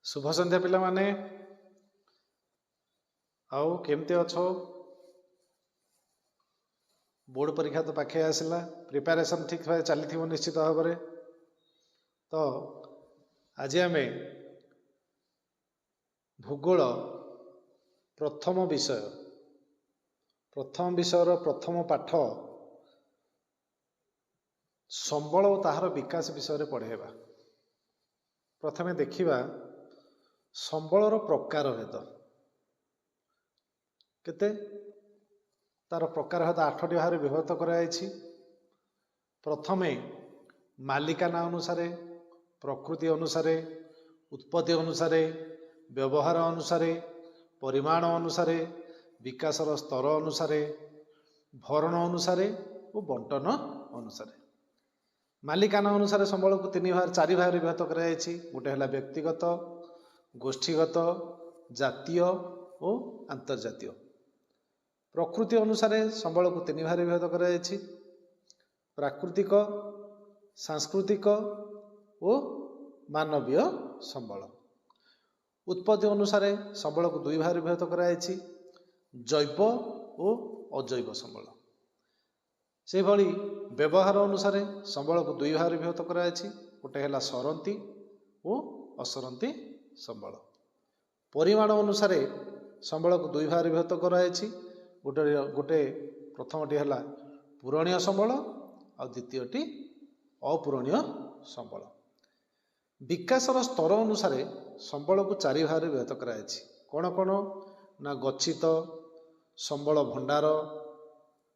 शुभ संध्या पिला माने आउ केमती अच्छो। बोर्ड परीक्षा तो पाखे आसला, प्रिपेरेशन ठीक भाव चली निश्चित भाव में। तो आज आम भूगोल प्रथम विषय प्रथम पाठ संबल और ताहार विकास विषय में पढ़ेगा। प्रथमे देखिबा संबलर प्रकार भेद केते तार प्रकार भेद 8टी भाग विभक्त कराଯାଇଛି। प्रथमे मालिकाना अनुसारे, प्रकृति अनुसारे, उत्पत्ति अनुसारे, व्यवहार अनुसारे, परिमाण अनुसारे, विकासर स्तर अनुसारे, भरण अनुसारे और बंटन अनुसारे। मालिकाना अनुसारे संबल को 4 भाग विभक्त कराଯାଇଛି। गोटे है व्यक्तिगत, गोष्ठीगत, जातीय और अंतर्जातीय। प्रकृति अनुसारे संबल को 3 भाग विभक्त कराଯାଇଛି। प्राकृतिक, सांस्कृतिक और मानवीय संबल। उत्पत्ति अनुसारे संबल को 2 भाग विभक्त कराଯାଇଛି। जैव और अजैव संबल। से भली व्यवहार अनुसारे संबल को 2 भाग विभक्त कराଯାଇଛି। गोटे है सरंती और असरंती संबल। परिमाण अनुसारे संबल को 2 भाग विभक्त कराଯାଇଛି। गोटे प्रथमटी है पूरणीय संबल और द्वितीयटी अपूरणीय संबल। विकासर स्तर अनुसारे संबल को 4 भाग विभक्त कराଯାଇଛି। कौन कौन ना गच्छित संबल, भंडार,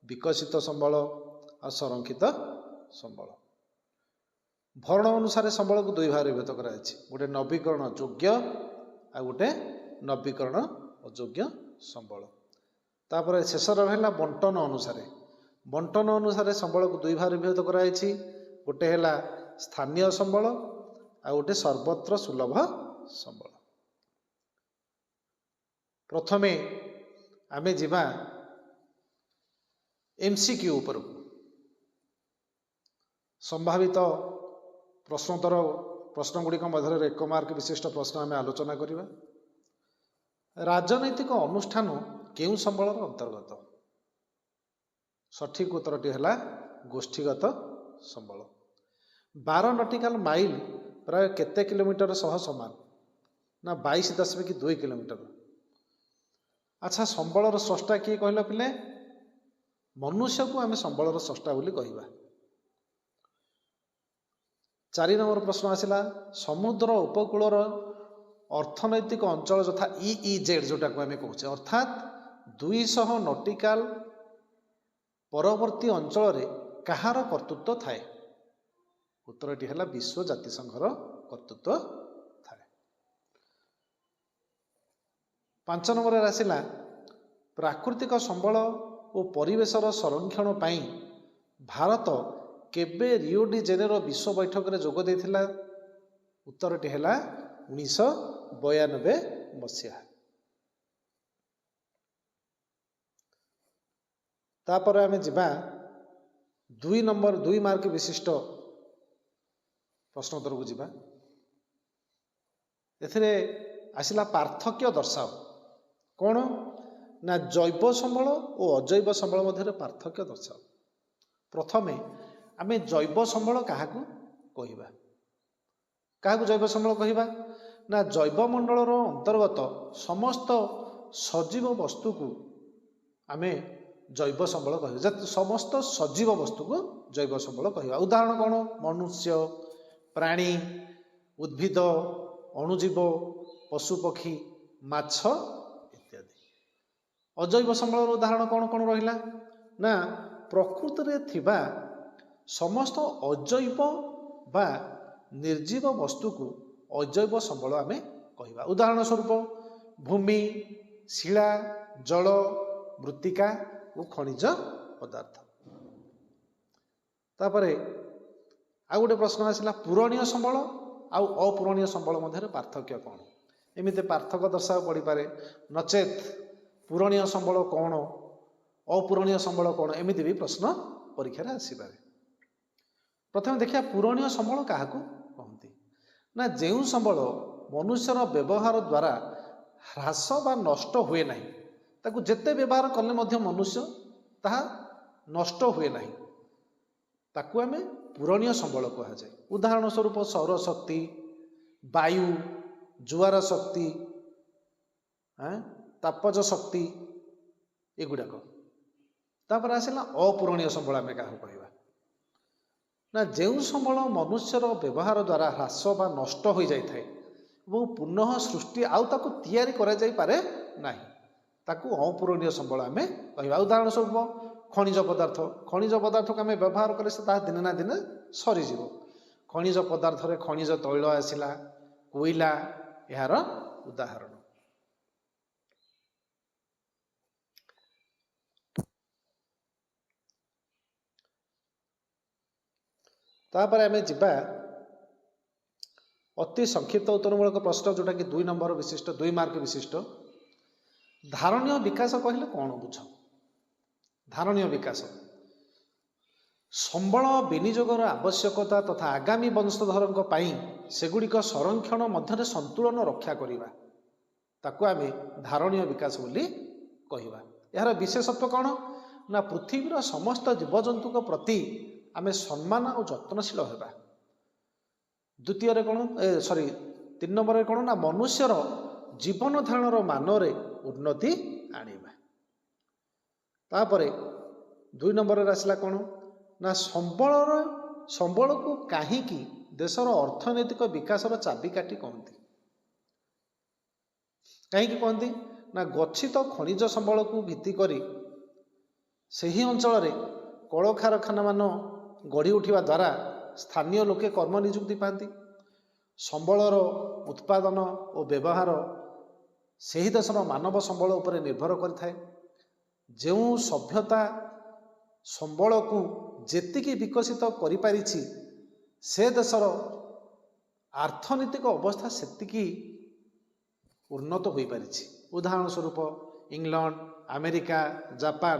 विकसित संबल और संरक्षित संबल। भरण अनुसारे संबल को 2 भाग विभक्त कराଯାଇଛି। गोटे नवीकरण योग्य और गोटे नवीकरण अयोग्य संबल। तापर शेष रहा बंटन अनुसारे। बंटन अनुसारे संबल को 2 भाग विभक्त कराଯାଇଛି। गोटे है स्थानीय संबल और गोटे सर्वत्र सुलभ संबल। प्रथमे आमे जिबा एमसीक्यू उपर संभावित प्रश्नोत्तर प्रश्न गुड़िक मध्य 1 मार्क विशिष्ट प्रश्न आम आलोचना करिबा। राजनैतिक अनुष्ठान केउ संबलर अंतर्गत? सठिक उत्तरटी है गोष्ठीगत संबल। 12 नॉटिकल माइल प्राय केते किलोमीटर सह समान ना 22.2 किलोमीटर। अच्छा, संबलर स्रष्टा किए कहल पिले? मनुष्य को आम संबलर स्रष्टा बोली कहवा। 4 नंबर प्रश्न आसिला समुद्र उपकूलर अर्थनैतिक अंचल यथा EEZ जोटा को आम कहूचे अर्थात 200 नॉटिकल परवर्ती अंचल कहार कर्तृत्व थाए? उत्तरटी है विश्व जातिसंघर कर्तृत्व थाए। 5 नंबर आसिला प्राकृतिक संबल और परिवेशर संरक्षण पाई भारत केबे रियो डी जेनेरो विश्व बैठक में जोग देथिला? उत्तरटी है 1992 मसीहा। तापर आमे जिबा 2 मार्क विशिष्ट प्रश्नोत्तर को जिबा। एथिरे आसिला पार्थक्य दर्शाओ। कौन ना जैव संबल और अजैव संबल मध्य पार्थक्य दर्शाओ। प्रथमे आमे जैव संबल काहाकू कहिबा? काहाकू जैव संबल कहिबा ना जैवमंडलर अंतर्गत समस्त सजीव वस्तु को आमे जैव संबल कहिबा। समस्त सजीव वस्तु को जैव संबल कहिबा। उदाहरण कौन? मनुष्य, प्राणी, उद्भिद, अणुजीव, पशुपक्षी, माछ इत्यादि। अजैव संबल उदाहरण कौन कौन रहिला ना प्रकृति रे थिबा समस्त अजैव बा निर्जीव वस्तु को अजैव संबल आमे कहिबा। उदाहरण स्वरूप भूमि, शिला, जल, मृत्तिका और खनिज पदार्थ। तापरे आ गोटे प्रश्न आसिला पूरणीय संबल आउ अपूरणीय संबल मध्य पार्थक्य कौन? एमिते पार्थक्य दर्शाओ पड़ी पारे। नचेत पूरणीय संबल कौन, अपूरणीय संबल कौन, एमिति भी प्रश्न परीक्षा आसीपारे। प्रथम देखिए पूरणीय संबल क्या कहती ना? जो संबल ମନୁଷ୍ୟର ବ୍ୟବହାର ଦ୍ୱାରା ହ୍ରାସ ବା ନଷ୍ଟ ହୁଏ ନାହିଁ। ତାକୁ ଯେତେ ବ୍ୟବହାର କଲେ ମଧ୍ୟ ମନୁଷ୍ୟ ତାହା ନଷ୍ଟ ହୁଏ ନାହିଁ। ତାକୁ ଆମେ ପୂରଣୀୟ ସମ୍ବଳ କୁହାଯାଏ। ଉଦାହରଣ ସ୍ୱରୂପ ସୌରଶକ୍ତି, ବାୟୁ, ଜୁଆର ଶକ୍ତି, ତାପଜ ଶକ୍ତି ଏଗୁଡ଼ାକ। ତାପରେ ଆସିଲା ଅପୂରଣୀୟ ସମ୍ବଳ। ଆମେ କାହାକୁ କହିବା ନା ଯେଉଁ ସମ୍ବଳ ମନୁଷ୍ୟର ବ୍ୟବହାର ଦ୍ୱାରା ହ୍ରାସ ବା ନଷ୍ଟ ହୋଇଯାଇଥାଏ ଏବଂ ପୁନଃ ସୃଷ୍ଟି ଆଉ ତାକୁ ତିଆରି କରାଯାଇପାରେ ନାହିଁ, ତାକୁ ଅପୂରଣୀୟ ସମ୍ବଳ ଆମେ କହିବା। ଉଦାହରଣ ସ୍ୱରୂପ ଖଣିଜ ପଦାର୍ଥ। ଖଣିଜ ପଦାର୍ଥକୁ ଆମେ ବ୍ୟବହାର କଲେ ସେ ତାହା ଦିନେ ନା ଦିନେ ସରିଯିବ। ଖଣିଜ ପଦାର୍ଥରେ ଖଣିଜ ତୈଳ ଆସିଲା, କୋଇଲା ଏହାର ଉଦାହରଣ। ତାପରେ ଆମେ ଯିବା ଅତି ସଂକ୍ଷିପ୍ତ ଉତ୍ତରମୂଳକ ପ୍ରଶ୍ନ, ଯେଉଁଟାକି 2 ନମ୍ବର ବିଶିଷ୍ଟ, 2 ମାର୍କ ବିଶିଷ୍ଟ। ଧାରଣୀୟ ବିକାଶ କହିଲେ କ'ଣ ବୁଝ? ଧାରଣୀୟ ବିକାଶ ସମ୍ବଳ ବିନିଯୋଗର ଆବଶ୍ୟକତା ତଥା ଆଗାମୀ ବଂଶଧରଙ୍କ ପାଇଁ ସେଗୁଡ଼ିକ ସଂରକ୍ଷଣ ମଧ୍ୟରେ ସନ୍ତୁଳନ ରକ୍ଷା କରିବା, ତାକୁ ଆମେ ଧାରଣୀୟ ବିକାଶ ବୋଲି କହିବା। ଏହାର ବିଶେଷତ୍ୱ କ'ଣ ନା ପୃଥିବୀର ସମସ୍ତ ଜୀବଜନ୍ତୁଙ୍କ ପ୍ରତି ଆମେ ସମ୍ମାନ ଓ ଯତ୍ନଶୀଳ ହେବା। ଦ୍ୱିତୀୟରେ କ'ଣ 3 ନମ୍ବରରେ କ'ଣ ନା ମନୁଷ୍ୟର ଜୀବନ ଧାରଣର ମାନରେ ଉନ୍ନତି ଆଣିବା। ତାପରେ 2 ନମ୍ବରରେ ଆସିଲା କ'ଣ ନା ସମ୍ବଳକୁ କାହିଁକି ଦେଶର ଅର୍ଥନୈତିକ ବିକାଶର ଚାବିକାଠି କହନ୍ତି? କାହିଁକି କହନ୍ତି ନା ଗଚ୍ଛିତ ଖଣିଜ ସମ୍ବଳକୁ ଭିତ୍ତି କରି ସେହି ଅଞ୍ଚଳରେ କଳକାରଖାନା ମାନ ଗଢ଼ି ଉଠିବା ଦ୍ୱାରା ସ୍ଥାନୀୟ ଲୋକେ କର୍ମ ନିଯୁକ୍ତି ପାଆନ୍ତି। ସମ୍ବଳର ଉତ୍ପାଦନ ଓ ବ୍ୟବହାର ସେହି ଦେଶର ମାନବ ସମ୍ବଳ ଉପରେ ନିର୍ଭର କରିଥାଏ। ଯେଉଁ ସଭ୍ୟତା ସମ୍ବଳକୁ ଯେତିକି ବିକଶିତ କରିପାରିଛି, ସେ ଦେଶର ଅର୍ଥନୈତିକ ଅବସ୍ଥା ସେତିକି ଉନ୍ନତ ହୋଇପାରିଛି। ଉଦାହରଣ ସ୍ୱରୂପ ଇଂଲଣ୍ଡ, ଆମେରିକା, ଜାପାନ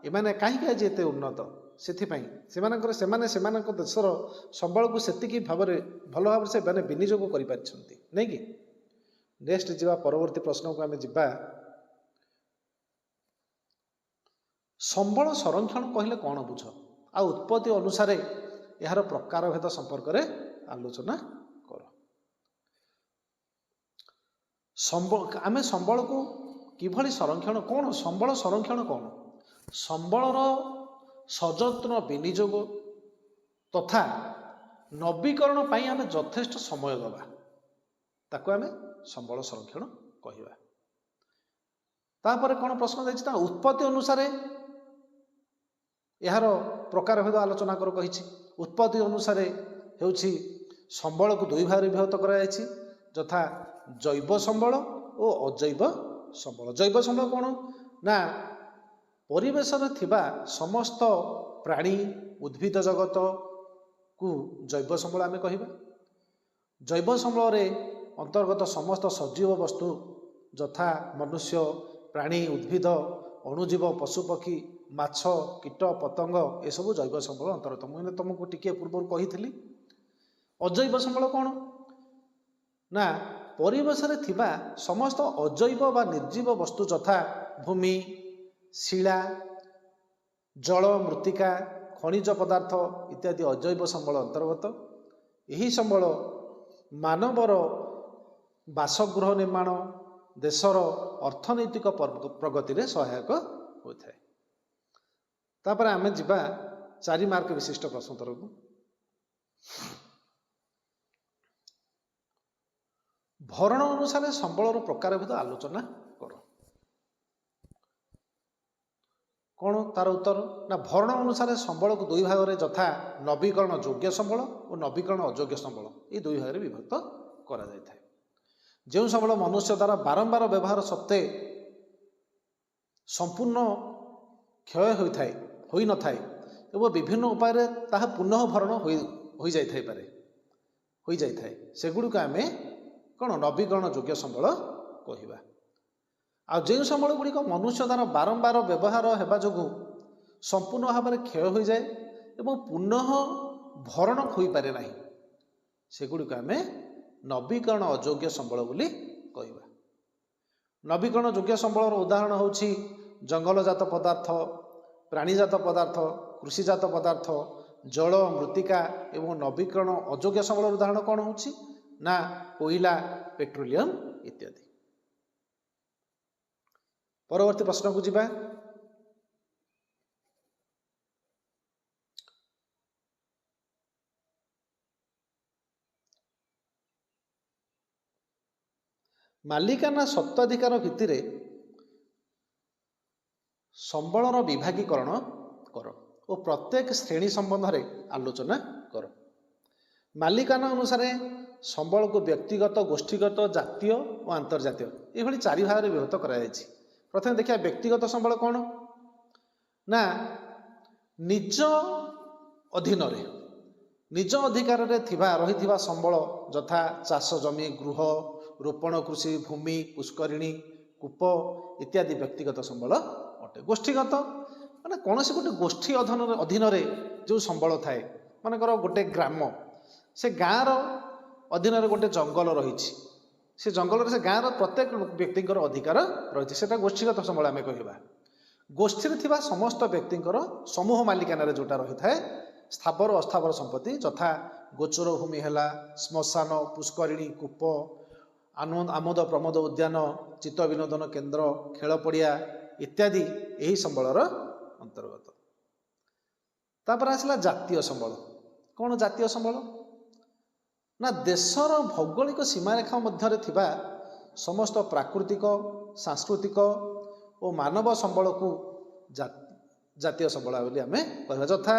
ଏମାନେ କାହିଁକି ଆଜି ଏତେ ଉନ୍ନତ? ସେଥିପାଇଁ ସେମାନଙ୍କ ଦେଶର ସମ୍ବଳକୁ ସେତିକି ଭଲ ଭାବରେ ସେମାନେ ବିନିଯୋଗ କରିପାରିଛନ୍ତି, ନାଇଁ କି? ନେକ୍ସଟ ଯିବା, ପରବର୍ତ୍ତୀ ପ୍ରଶ୍ନକୁ ଆମେ ଯିବା। ସମ୍ବଳ ସଂରକ୍ଷଣ କହିଲେ କ'ଣ ବୁଝ ଆଉ ଉତ୍ପତ୍ତି ଅନୁସାରେ ଏହାର ପ୍ରକାରଭେଦ ସମ୍ପର୍କରେ ଆଲୋଚନା କର। ଆମେ ସମ୍ବଳକୁ କିଭଳି ସଂରକ୍ଷଣ, କ'ଣ ସମ୍ବଳ ସଂରକ୍ଷଣ କ'ଣ? ସମ୍ବଳର ସଯତ୍ନ ବିନିଯୋଗ ତଥା ନବୀକରଣ ପାଇଁ ଆମେ ଯଥେଷ୍ଟ ସମୟ ଦେବା, ତାକୁ ଆମେ ସମ୍ବଳ ସଂରକ୍ଷଣ କହିବା। ତାପରେ କ'ଣ ପ୍ରଶ୍ନ ଦେଇଛି ନା ଉତ୍ପତ୍ତି ଅନୁସାରେ ଏହାର ପ୍ରକାରଭେଦ ଆଲୋଚନା କର କହିଛି। ଉତ୍ପତ୍ତି ଅନୁସାରେ ହେଉଛି ସମ୍ବଳକୁ 2 ଭାଗରେ ବିଭକ୍ତ କରାଯାଇଛି, ଯଥା ଜୈବ ସମ୍ବଳ ଓ ଅଜୈବ ସମ୍ବଳ। ଜୈବ ସମ୍ବଳ କ'ଣ ନା ପରିବେଶରେ ଥିବା ସମସ୍ତ ପ୍ରାଣୀ, ଉଦ୍ଭିଦ ଜଗତକୁ ଜୈବ ସମ୍ବଳ ଆମେ କହିବା। ଜୈବ ସମ୍ବଳରେ ଅନ୍ତର୍ଗତ ସମସ୍ତ ସଜୀବ ବସ୍ତୁ ଯଥା ମନୁଷ୍ୟ, ପ୍ରାଣୀ, ଉଦ୍ଭିଦ, ଅଣୁଜୀବ, ପଶୁପକ୍ଷୀ, ମାଛ, କୀଟ, ପତଙ୍ଗ ଏସବୁ ଜୈବ ସମ୍ବଳ ଅନ୍ତର୍ଗତ। ମୁଁ ତୁମକୁ ଟିକିଏ ପୂର୍ବରୁ କହିଥିଲି। ଅଜୈବ ସମ୍ବଳ କ'ଣ ନା ପରିବେଶରେ ଥିବା ସମସ୍ତ ଅଜୈବ ବା ନିର୍ଜୀବ ବସ୍ତୁ ଯଥା ଭୂମି, ଶିଳା, ଜଳ, ମୃତ୍ତିକା, ଖଣିଜ ପଦାର୍ଥ ଇତ୍ୟାଦି ଅଜୈବ ସମ୍ବଳ ଅନ୍ତର୍ଗତ। ଏହି ସମ୍ବଳ ମାନବର ବାସଗୃହ ନିର୍ମାଣ, ଦେଶର ଅର୍ଥନୈତିକ ପ୍ରଗତିରେ ସହାୟକ ହୋଇଥାଏ। ତାପରେ ଆମେ ଯିବା 4 ମାର୍କ ବିଶିଷ୍ଟ ପ୍ରଶ୍ନୋତ୍ତରକୁ। ଭରଣ ଅନୁସାରେ ସମ୍ବଳର ପ୍ରକାରଭେଦ ଆଲୋଚନା କର। କ'ଣ ତାର ଉତ୍ତର ନା ଭରଣ ଅନୁସାରେ ସମ୍ବଳକୁ 2 ଭାଗରେ ଯଥା ନବୀକରଣ ଯୋଗ୍ୟ ସମ୍ବଳ ଓ ନବୀକରଣ ଅଯୋଗ୍ୟ ସମ୍ବଳ ଏହି 2 ଭାଗରେ ବିଭକ୍ତ କରାଯାଇଥାଏ। ଯେଉଁ ସମ୍ବଳ ମନୁଷ୍ୟ ଦ୍ୱାରା ବାରମ୍ବାର ବ୍ୟବହାର ସତ୍ତ୍ୱେ ସମ୍ପୂର୍ଣ୍ଣ କ୍ଷୟ ହୋଇନଥାଏ ଏବଂ ବିଭିନ୍ନ ଉପାୟରେ ତାହା ପୁନଃ ଭରଣ ହୋଇଯାଇଥାଏ, ସେଗୁଡ଼ିକୁ ଆମେ କ'ଣ ନବୀକରଣ ଯୋଗ୍ୟ ସମ୍ବଳ କହିବା। ଆଉ ଯେଉଁ ସମ୍ବଳ ଗୁଡ଼ିକ ମନୁଷ୍ୟ ଦ୍ୱାରା ବାରମ୍ବାର ବ୍ୟବହାର ହେବା ଯୋଗୁଁ ସମ୍ପୂର୍ଣ୍ଣ ଭାବରେ କ୍ଷୟ ହୋଇଯାଏ ଏବଂ ପୁନଃ ଭରଣ ହୋଇପାରେ ନାହିଁ, ସେଗୁଡ଼ିକୁ ଆମେ नवीकरण अयोग्य संबल बोली कहवा। नवीकरण योग्य संबलर उदाहरण होछि जंगलजात पदार्थ, प्राणीजात पदार्थ, कृषिजात पदार्थ, जल मृत्तिका एवं नवीकरण अयोग्य संबलर उदाहरण कौन होछि ना कोयला, पेट्रोलियम इत्यादि। परवर्ती प्रश्न को जिबा। मालिकाना सत्वाधिकार भित्ति संबलर विभागीकरण कर और प्रत्येक श्रेणी संबंध में आलोचना कर। मालिकाना अनुसार संबल को व्यक्तिगत, गोष्ठीगत, जातीय और अंतर्जातीय ये चारि भाग में विभक्त करा जायछि। प्रथम देखिए व्यक्तिगत संबल कौन ना निज अधीन रे निज अधिकार रे थिबा रहिथिबा संबल यथा चाष जमी, गृह, रोपण कृषि भूमि, पुष्करिणी, कूप इत्यादि व्यक्तिगत संबल अटे। गोष्ठीगत माने कौन से गोटे गोष्ठी अधीन जो संबल थाए, मानकर गोटे ग्राम, से गाँव अधीन गोटे जंगल रही, से जंगल से गाँव प्रत्येक व्यक्तिଙ୍କର अधिकार रही, से गोष्ठीगत संबल आम कह। गोष्ठी थिबा समस्त व्यक्तिଙ୍କର समूह मालिकाना जोटा रही थाए स्थावर अस्थावर संपत्ति यथा गोचर भूमि है, श्मशान, पुष्करिणी, कूप, आमोद प्रमोद उद्यान, चित्त विनोदन केन्द्र, खेल पड़िया इत्यादि यही संबलर अंतर्गत। तापर आसला जातीय संबल। कौन जातीय संबल ना देशर भौगोलिक सीमारेखा मध्य थिबा समस्त प्राकृतिक, सांस्कृतिक और मानव संबल को जातीय संबल बोली आम कह। यथा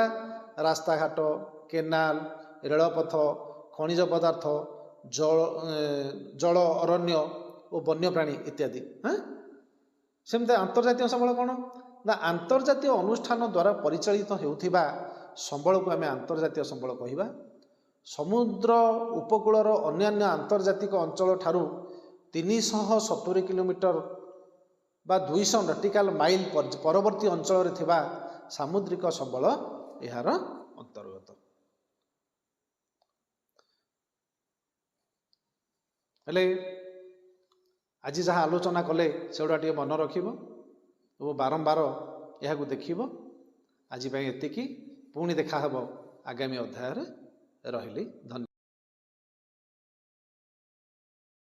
रास्ताघाट, केनाल, रेलपथ, खनिज पदार्थ, जल अरण्य और वन्यप्राणी इत्यादि। हाँ सेमती अंतर्जातीय संबल कौन ना अंतर्जातीय अनुष्ठान द्वारा परिचालित होउथिबा संबल को आम अंतर्जातीय संबल कहवा। समुद्र उपकूलर अन्यान्य आंतर्जातिक अंचल ठारू 370 किलोमीटर बा 200 नटिकाल माइल परवर्ती अंचल थिबा सामुद्रिक संबल यार अंतर्गत। हेले आज जहाँ आलोचना कले सेगुड़ा टे मन रखिब और बारंबार यह देखिब। आज एतिकी पुणी देखा हब आगामी अध्याय रहिली। धन्यवाद।